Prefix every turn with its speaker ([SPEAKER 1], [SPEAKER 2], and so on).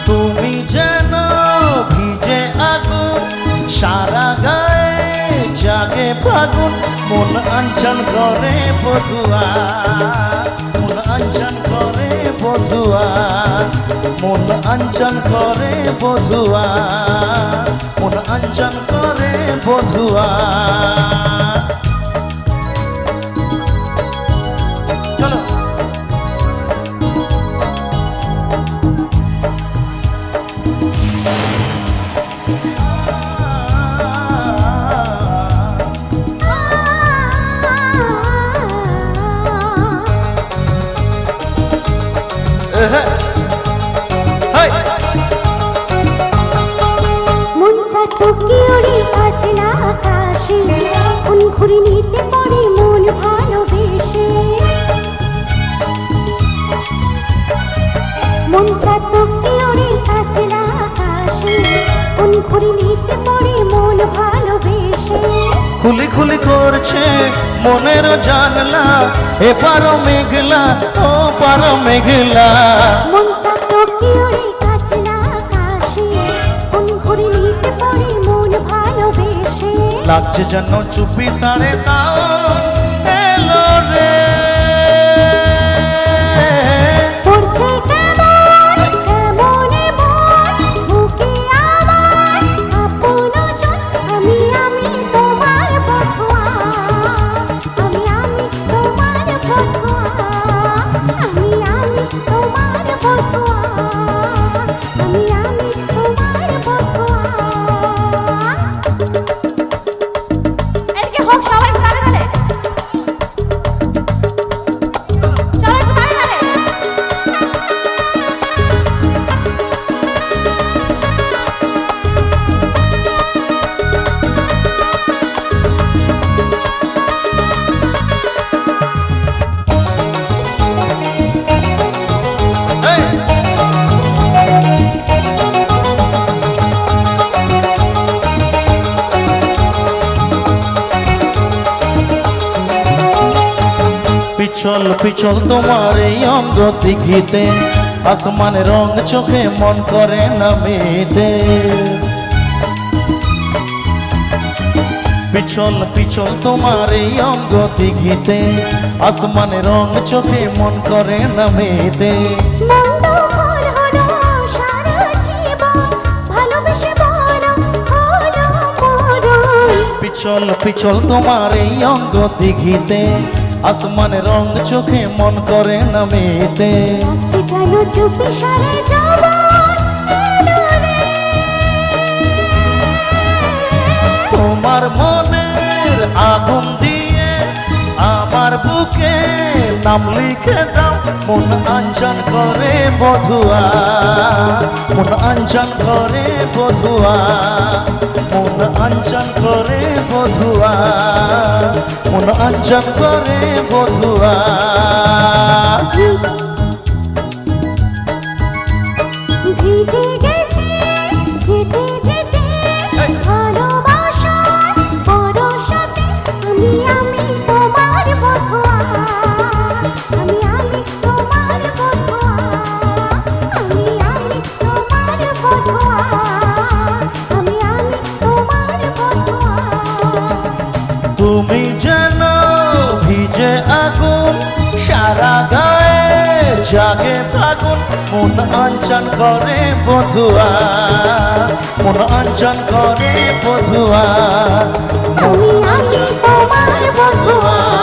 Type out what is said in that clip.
[SPEAKER 1] তুমি যেন ভিজে আগুন, সারা গায়ে জাগে ফাগুন, মন আঞ্চল করে বধুয়া, মন আঞ্চল করে বধুয়া, মন আঞ্চল করে বধুয়া, মন আঞ্চল করে বধুয়া। চলো
[SPEAKER 2] ঘুরে নিতে পারে মন ভালোবেসে, মন চাতকে ওরে কাছে আকাশে, কোন ঘুরে নিতে পারে মন ভালোবেসে।
[SPEAKER 1] খুলি খুলি করছে মনের জানলা, এপারো মেঘলা ও পারো মেঘলা,
[SPEAKER 2] মন চাতকে ওরে কাছে আকাশে, কোন ঘুরে নিতে পারে মন ভালোবেসে।
[SPEAKER 1] লাগছে যেন চুপি সাড়ে এলো রে,
[SPEAKER 2] পড়ছে কেমন কেমনে মন, বুকে আমার আপন জন, আমি তোমার বধুয়া, আমি তোমার বধুয়া, আমি তোমার বধুয়া, আমি তোমার বধুয়া। এদিকে হোক সবাই তালে তালে, চলো একটু তালে তালে।
[SPEAKER 1] পিছল পিছল তোমার এই অঙ্গ দিঘিতে, আসমানের রং চোখে মন করে না মেতে। পিছল পিছল তোমার এই অঙ্গ দিঘিতে, আসমানের রং চোখে মন করে না মেতে। পিছল পিছল তোমার এই অঙ্গ দিঘিতে, আসমানের রং চোখে মন করে না মেতে। তোমার মনের আগুন দিয়ে আমার বুকে নাম লিখে দাও, মন আঞ্চল করে বধুয়া, মন আঞ্চল করে বধুয়া, মন আঞ্চল করে বধুয়া, মন আঞ্চল করে বধুয়া।
[SPEAKER 2] ভিজে গেছে যেতে যেতে ভালোবাসার পরশতে, আমি তোমার বধুয়া, আমি তোমার বধুয়া, আমি তোমার বধুয়া,
[SPEAKER 1] ফাগুন মন আঞ্চন করে বধুয়া, মন আঞ্চন করে বধুয়া,
[SPEAKER 2] তুমি আমি তোমার বধুয়া।